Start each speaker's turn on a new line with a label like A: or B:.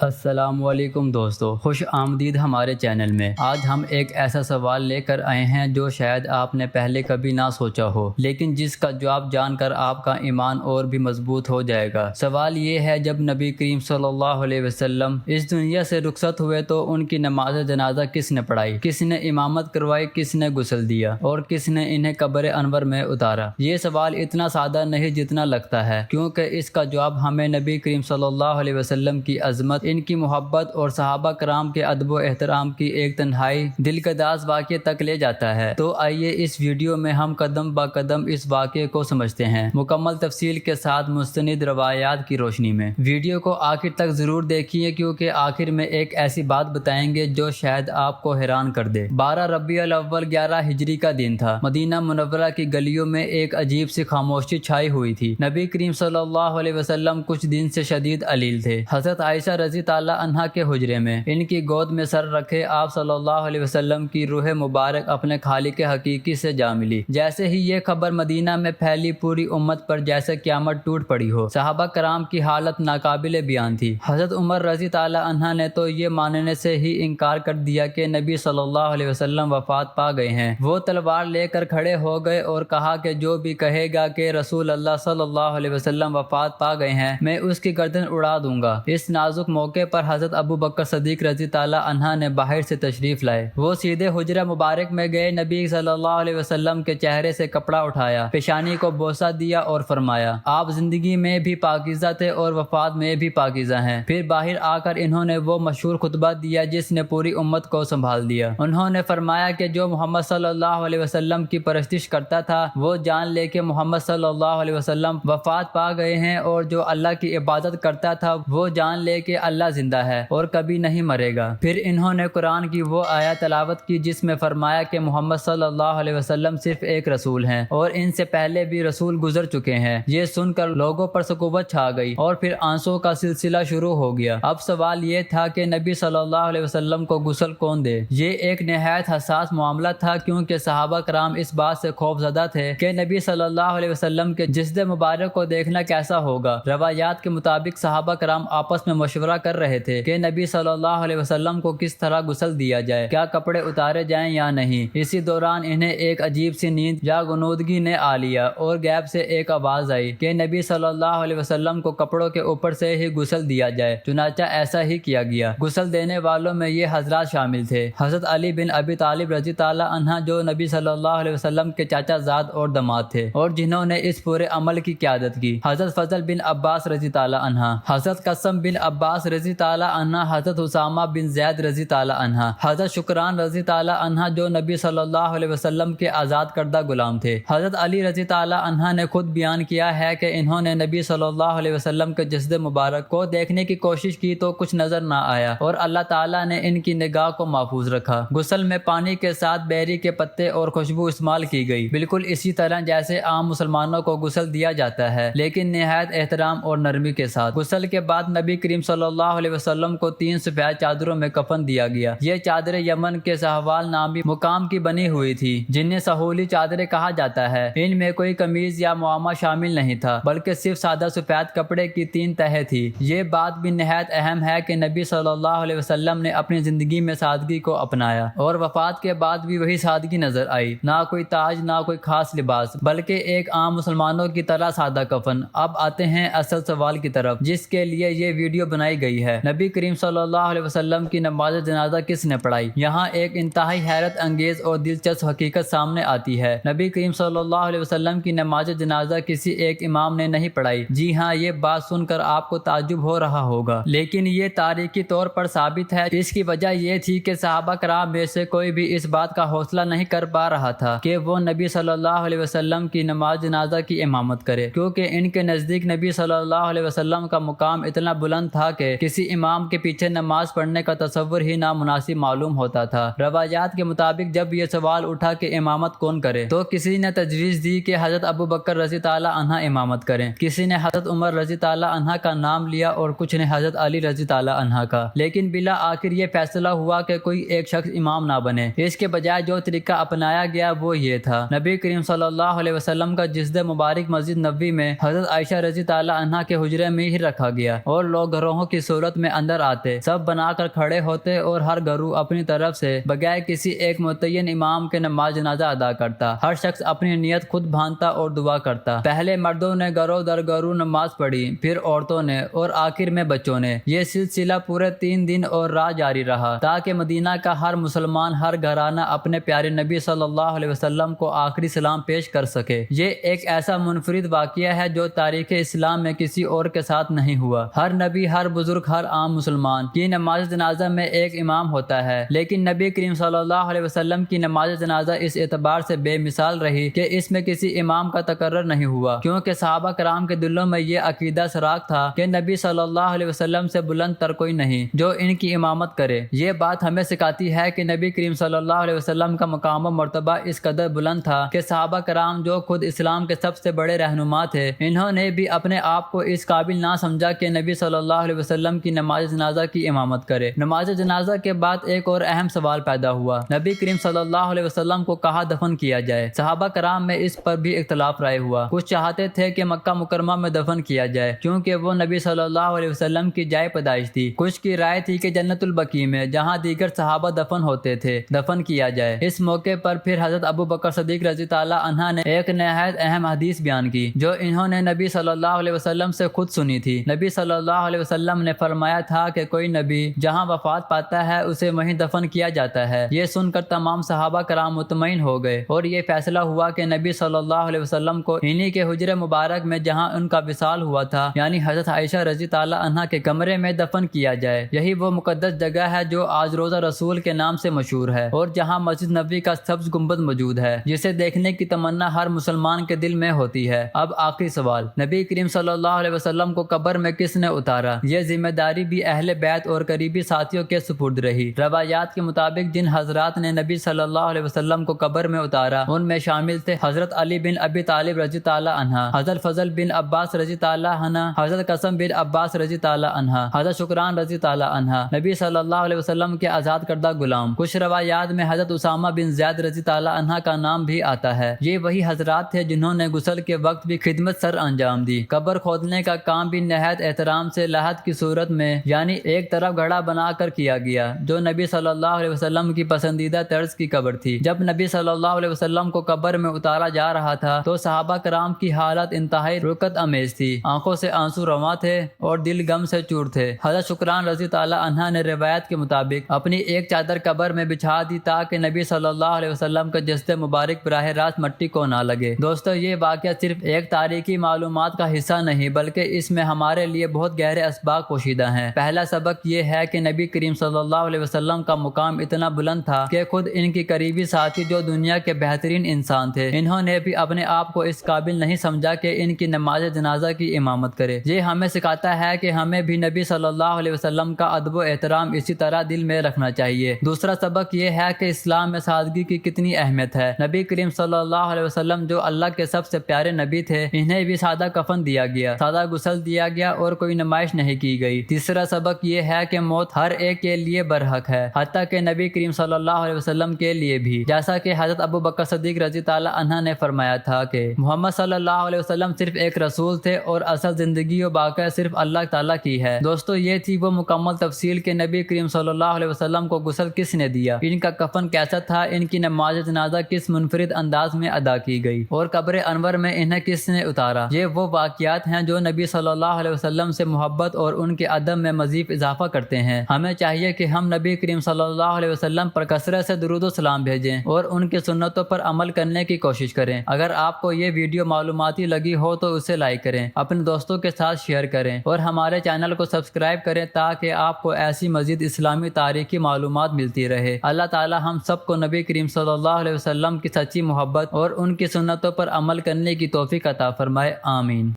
A: السلام علیکم دوستو، خوش آمدید ہمارے چینل میں۔ آج ہم ایک ایسا سوال لے کر آئے ہیں جو شاید آپ نے پہلے کبھی نہ سوچا ہو، لیکن جس کا جواب جان کر آپ کا ایمان اور بھی مضبوط ہو جائے گا۔ سوال یہ ہے، جب نبی کریم صلی اللہ علیہ وسلم اس دنیا سے رخصت ہوئے تو ان کی نماز جنازہ کس نے پڑھائی، کس نے امامت کروائی، کس نے غسل دیا اور کس نے انہیں قبر انور میں اتارا؟ یہ سوال اتنا سادہ نہیں جتنا لگتا ہے، کیونکہ اس کا جواب ہمیں نبی کریم صلی اللہ علیہ وسلم کی عظمت، ان کی محبت اور صحابہ کرام کے ادب و احترام کی ایک تنہائی دلکداز واقعے تک لے جاتا ہے۔ تو آئیے اس ویڈیو میں ہم قدم با قدم اس واقعے کو سمجھتے ہیں، مکمل تفصیل کے ساتھ مستند روایات کی روشنی میں۔ ویڈیو کو آخر تک ضرور دیکھیے، کیونکہ آخر میں ایک ایسی بات بتائیں گے جو شاید آپ کو حیران کر دے۔ 12 ربیع الاول 11 ہجری کا دن تھا۔ مدینہ منورہ کی گلیوں میں ایک عجیب سی خاموشی چھائی ہوئی تھی۔ نبی کریم صلی اللہ علیہ وسلم کچھ دن سے شدید علیل تھے۔ حضرت عائشہ رضی تعالیٰ عنہا کے حجرے میں ان کی گود میں سر رکھے آپ صلی اللہ علیہ وسلم کی روح مبارک اپنے خالق حقیقی سے جا ملی۔ جیسے ہی یہ خبر مدینہ میں پھیلی، پوری امت پر جیسے قیامت ٹوٹ پڑی ہو۔ صحابہ کرام کی حالت ناقابل بیان تھی۔ حضرت عمر رضی تعالیٰ عنہ نے تو یہ ماننے سے ہی انکار کر دیا کہ نبی صلی اللہ علیہ وسلم وفات پا گئے ہیں۔ وہ تلوار لے کر کھڑے ہو گئے اور کہا کہ جو بھی کہے گا کہ رسول اللہ صلی اللہ علیہ وسلم وفات پا گئے ہیں، میں اس کی گردن اڑا دوں گا۔ اس نازک موقع پر حضرت ابو بکر صدیق رضی تعالیٰ عنہ نے باہر سے تشریف لائے۔ وہ سیدھے حجرہ مبارک میں گئے، نبی صلی اللہ علیہ وسلم کے چہرے سے کپڑا اٹھایا، پیشانی کو بوسہ دیا اور فرمایا، آپ زندگی میں بھی پاکیزہ تھے اور وفات میں بھی پاکیزہ ہیں۔ پھر باہر آ کر انہوں نے وہ مشہور خطبہ دیا جس نے پوری امت کو سنبھال دیا۔ انہوں نے فرمایا کہ جو محمد صلی اللہ علیہ وسلم کی پرستش کرتا تھا وہ جان لے کہ محمد صلی اللہ علیہ وسلم وفات پا گئے ہیں، اور جو اللہ کی عبادت کرتا تھا وہ جان لے کہ اللہ زندہ ہے اور کبھی نہیں مرے گا۔ پھر انہوں نے قرآن کی وہ آیت تلاوت کی جس میں فرمایا کہ محمد صلی اللہ علیہ وسلم صرف ایک رسول ہیں اور ان سے پہلے بھی رسول گزر چکے ہیں۔ یہ سن کر لوگوں پر سکوت چھا گئی اور پھر آنسوں کا سلسلہ شروع ہو گیا۔ اب سوال یہ تھا کہ نبی صلی اللہ علیہ وسلم کو غسل کون دے؟ یہ ایک نہایت حساس معاملہ تھا، کیونکہ صحابہ کرام اس بات سے خوف زدہ تھے کہ نبی صلی اللہ علیہ وسلم کے جسد مبارک کو دیکھنا کیسا ہوگا۔ روایات کے مطابق صحابہ کرام آپس میں مشورہ کر رہے تھے کہ نبی صلی اللہ علیہ وسلم کو کس طرح غسل دیا جائے، کیا کپڑے اتارے جائیں یا نہیں۔ اسی دوران انہیں ایک عجیب سی نیند یا غنودگی نے آ لیا اور غیب سے ایک آواز آئی کہ نبی صلی اللہ علیہ وسلم کو کپڑوں کے اوپر سے ہی غسل دیا جائے۔ چنانچہ ایسا ہی کیا گیا۔ غسل دینے والوں میں یہ حضرات شامل تھے: حضرت علی بن ابی طالب رضی تعالیٰ عنہ، جو نبی صلی اللہ علیہ وسلم کے چاچا زاد اور داماد تھے اور جنہوں نے اس پورے عمل کی قیادت کی، حضرت فضل بن عباس رضی تعالیٰ عنہ، حضرت قاسم بن عباس رضی تعالیٰ عنہ، حضرت اسامہ بن زید رضی تعالیٰ عنہ، حضرت شکران رضی تعالیٰ عنہ جو نبی صلی اللہ علیہ وسلم کے آزاد کردہ غلام تھے۔ حضرت علی رضی تعالیٰ عنہ نے خود بیان کیا ہے کہ انہوں نے نبی صلی اللہ علیہ وسلم کے جسد مبارک کو دیکھنے کی کوشش کی تو کچھ نظر نہ آیا اور اللہ تعالیٰ نے ان کی نگاہ کو محفوظ رکھا۔ غسل میں پانی کے ساتھ بیری کے پتے اور خوشبو استعمال کی گئی، بالکل اسی طرح جیسے عام مسلمانوں کو غسل دیا جاتا ہے، لیکن نہایت احترام اور نرمی کے ساتھ۔ غسل کے بعد نبی کریم صلی اللہ علیہ وسلم کو 3 سفید چادروں میں کفن دیا گیا۔ یہ چادریں یمن کے سہوال نامی مقام کی بنی ہوئی تھی، جنہیں سہولی چادریں کہا جاتا ہے۔ ان میں کوئی قمیض یا معمہ شامل نہیں تھا، بلکہ صرف سادہ سفید کپڑے کی 3 تہیں تھی۔ یہ بات بھی نہایت اہم ہے کہ نبی صلی اللہ علیہ وسلم نے اپنی زندگی میں سادگی کو اپنایا اور وفات کے بعد بھی وہی سادگی نظر آئی، نہ کوئی تاج، نہ کوئی خاص لباس، بلکہ ایک عام مسلمانوں کی طرح سادہ کفن۔ اب آتے ہیں اصل سوال کی طرف جس کے لیے یہ ویڈیو بنائی گئی ہے: نبی کریم صلی اللہ علیہ وسلم کی نماز جنازہ کس نے پڑھائی؟ یہاں ایک انتہائی حیرت انگیز اور دلچسپ حقیقت سامنے آتی ہے۔ نبی کریم صلی اللہ علیہ وسلم کی نماز جنازہ کسی ایک امام نے نہیں پڑھائی۔ جی ہاں، یہ بات سن کر آپ کو تعجب ہو رہا ہوگا، لیکن یہ تاریخی طور پر ثابت ہے۔ اس کی وجہ یہ تھی کہ صحابہ کرام میں سے کوئی بھی اس بات کا حوصلہ نہیں کر پا رہا تھا کہ وہ نبی صلی اللہ علیہ وسلم کی نماز جنازہ کی امامت کرے، کیونکہ ان کے نزدیک نبی صلی اللہ علیہ وسلم کا مقام اتنا بلند تھا کہ کسی امام کے پیچھے نماز پڑھنے کا تصور ہی نامناسب معلوم ہوتا تھا۔ روایات کے مطابق جب یہ سوال اٹھا کہ امامت کون کرے تو کسی نے تجویز دی کہ حضرت ابو بکر رضی تعالیٰ عنہ امامت کریں، کسی نے حضرت عمر رضی تعالیٰ عنہ کا نام لیا اور کچھ نے حضرت علی رضی تعالیٰ عنہ کا، لیکن بلا آخر یہ فیصلہ ہوا کہ کوئی ایک شخص امام نہ بنے۔ اس کے بجائے جو طریقہ اپنایا گیا وہ یہ تھا: نبی کریم صلی اللہ علیہ وسلم کا جسد مبارک مسجد نبوی میں حضرت عائشہ رضی تعالیٰ عنہ کے حجرے میں ہی رکھا گیا اور لوگ گروہوں کی صورت میں اندر آتے، سب بنا کر کھڑے ہوتے اور ہر گروہ اپنی طرف سے بغیر کسی ایک متعین امام کے نماز جنازہ ادا کرتا۔ ہر شخص اپنی نیت خود بھانتا اور دعا کرتا۔ پہلے مردوں نے گروہ در گروہ نماز پڑھی، پھر عورتوں نے اور آخر میں بچوں نے۔ یہ سلسلہ پورے 3 دن اور رات جاری رہا تاکہ مدینہ کا ہر مسلمان، ہر گھرانہ اپنے پیارے نبی صلی اللہ علیہ وسلم کو آخری سلام پیش کر سکے۔ یہ ایک ایسا منفرد واقعہ ہے جو تاریخ اسلام میں کسی اور کے ساتھ نہیں ہوا۔ ہر نبی، ہر بزرگ، ہر عام مسلمان کی نماز جنازہ میں ایک امام ہوتا ہے، لیکن نبی کریم صلی اللہ علیہ وسلم کی نماز جنازہ اس اعتبار سے بے مثال رہی کہ اس میں کسی امام کا تقرر نہیں ہوا، کیونکہ صحابہ کرام کے دلوں میں یہ عقیدہ سراغ تھا کہ نبی صلی اللہ علیہ وسلم سے بلند تر کوئی نہیں جو ان کی امامت کرے۔ یہ بات ہمیں سکھاتی ہے کہ نبی کریم صلی اللہ علیہ وسلم کا مقام و مرتبہ اس قدر بلند تھا کہ صحابہ کرام جو خود اسلام کے سب سے بڑے رہنما تھے، انہوں نے بھی اپنے آپ کو اس قابل نہ سمجھا کہ نبی صلی اللہ علیہ وسلم کی نماز جنازہ کی امامت کرے۔ نماز جنازہ کے بعد ایک اور اہم سوال پیدا ہوا، نبی کریم صلی اللہ علیہ وسلم کو کہاں دفن کیا جائے؟ صحابہ کرام میں اس پر بھی اختلاف رائے ہوا۔ کچھ چاہتے تھے کہ مکہ مکرمہ میں دفن کیا جائے کیونکہ وہ نبی صلی اللہ علیہ وسلم کی جائے پیدائش تھی۔ کچھ کی رائے تھی کہ جنت البقیع میں، جہاں دیگر صحابہ دفن ہوتے تھے، دفن کیا جائے۔ اس موقع پر پھر حضرت ابو بکر صدیق رضی اللہ عنہ نے ایک نہایت اہم حدیث بیان کی جو انہوں نے نبی صلی اللہ علیہ وسلم سے خود سنی تھی۔ نبی صلی اللہ علیہ وسلم نے فرمایا تھا کہ کوئی نبی جہاں وفات پاتا ہے اسے وہیں دفن کیا جاتا ہے۔ یہ سن کر تمام صحابہ کرام مطمئن ہو گئے اور یہ فیصلہ ہوا کہ نبی صلی اللہ علیہ وسلم کو انہی کے حجرے مبارک میں جہاں ان کا وصال ہوا تھا، یعنی حضرت عائشہ رضی اللہ عنہا کے کمرے میں دفن کیا جائے۔ یہی وہ مقدس جگہ ہے جو آج روزہ رسول کے نام سے مشہور ہے اور جہاں مسجد نبوی کا سبز گنبد موجود ہے جسے دیکھنے کی تمنا ہر مسلمان کے دل میں ہوتی ہے۔ اب آخری سوال، نبی کریم صلی اللہ علیہ وسلم کو قبر میں کس نے اتارا؟ یہ ذمہ داری بھی اہل بیت اور قریبی ساتھیوں کے سپرد رہی۔ روایات کے مطابق جن حضرات نے نبی صلی اللہ علیہ وسلم کو قبر میں اتارا ان میں شامل تھے حضرت علی بن ابی طالب رضی اللہ عنہ، حضرت فضل بن عباس رضی اللہ عنہ، حضرت قاسم بن عباس رضی اللہ عنہ، حضرت شکران رضی اللہ عنہ، نبی صلی اللہ علیہ وسلم کے آزاد کردہ غلام۔ کچھ روایات میں حضرت اسامہ بن زید رضی اللہ عنہ کا نام بھی آتا ہے۔ یہ وہی حضرات تھے جنہوں نے غسل کے وقت بھی خدمت سر انجام دی۔ قبر کھودنے کا کام بھی نہایت احترام سے لحد کی صورت میں، یعنی ایک طرف گڑھا بنا کر کیا گیا، جو نبی صلی اللہ علیہ وسلم کی پسندیدہ طرز کی قبر تھی۔ جب نبی صلی اللہ علیہ وسلم کو قبر میں اتارا جا رہا تھا تو صحابہ کرام کی حالت انتہائی رکت امیز تھی، آنکھوں سے آنسو رواں تھے اور دل غم سے چور تھے۔ حضرت شکران رضی اللہ عنہ نے روایت کے مطابق اپنی ایک چادر قبر میں بچھا دی تاکہ نبی صلی اللہ علیہ وسلم کا جسد مبارک براہ راست مٹی کو نہ لگے۔ دوستو، یہ واقعہ صرف ایک تاریخی معلومات کا حصہ نہیں بلکہ اس میں ہمارے لیے بہت گہرے اسباق پوشیدہ ہیں۔ پہلا سبق یہ ہے کہ نبی کریم صلی اللہ علیہ وسلم کا مقام اتنا بلند تھا کہ خود ان کی قریبی ساتھی جو دنیا کے بہترین انسان تھے، انہوں نے بھی اپنے آپ کو اس قابل نہیں سمجھا کہ ان کی نماز جنازہ کی امامت کرے۔ یہ ہمیں سکھاتا ہے کہ ہمیں بھی نبی صلی اللہ علیہ وسلم کا ادب و احترام اسی طرح دل میں رکھنا چاہیے۔ دوسرا سبق یہ ہے کہ اسلام میں سادگی کی کتنی اہمیت ہے۔ نبی کریم صلی اللہ علیہ وسلم جو اللہ کے سب سے پیارے نبی تھے، انہیں بھی سادہ کفن دیا گیا، سادہ غسل دیا گیا اور کوئی نمائش نہیں کی گئی۔ تیسرا سبق یہ ہے کہ موت ہر ایک کے لیے برحق ہے، حتیٰ کہ نبی کریم صلی اللہ علیہ وسلم کے لیے بھی، جیسا کہ حضرت ابو بکر صدیق رضی اللہ عنہ نے فرمایا تھا کہ محمد صلی اللہ علیہ وسلم صرف ایک رسول تھے اور اصل زندگی و باقی صرف اللہ تعالیٰ کی ہے۔ دوستو، یہ تھی وہ مکمل تفصیل کہ نبی کریم صلی اللہ علیہ وسلم کو غسل کس نے دیا، ان کا کفن کیسا تھا، ان کی نماز جنازہ کس منفرد انداز میں ادا کی گئی اور قبر انور میں انہیں کس نے اتارا۔ یہ وہ واقعات ہیں جو نبی صلی اللہ علیہ وسلم سے محبت اور ان کے ادب میں مزید اضافہ کرتے ہیں۔ ہمیں چاہیے کہ ہم نبی کریم صلی اللہ علیہ وسلم پر کثرت سے درود و سلام بھیجیں اور ان کی سنتوں پر عمل کرنے کی کوشش کریں۔ اگر آپ کو یہ ویڈیو معلوماتی لگی ہو تو اسے لائک کریں، اپنے دوستوں کے ساتھ شیئر کریں اور ہمارے چینل کو سبسکرائب کریں تاکہ آپ کو ایسی مزید اسلامی تاریخی معلومات ملتی رہے۔ اللہ تعالی ہم سب کو نبی کریم صلی اللہ علیہ وسلم کی سچی محبت اور ان کی سنتوں پر عمل کرنے کی توفیق عطا فرمائے، آمین۔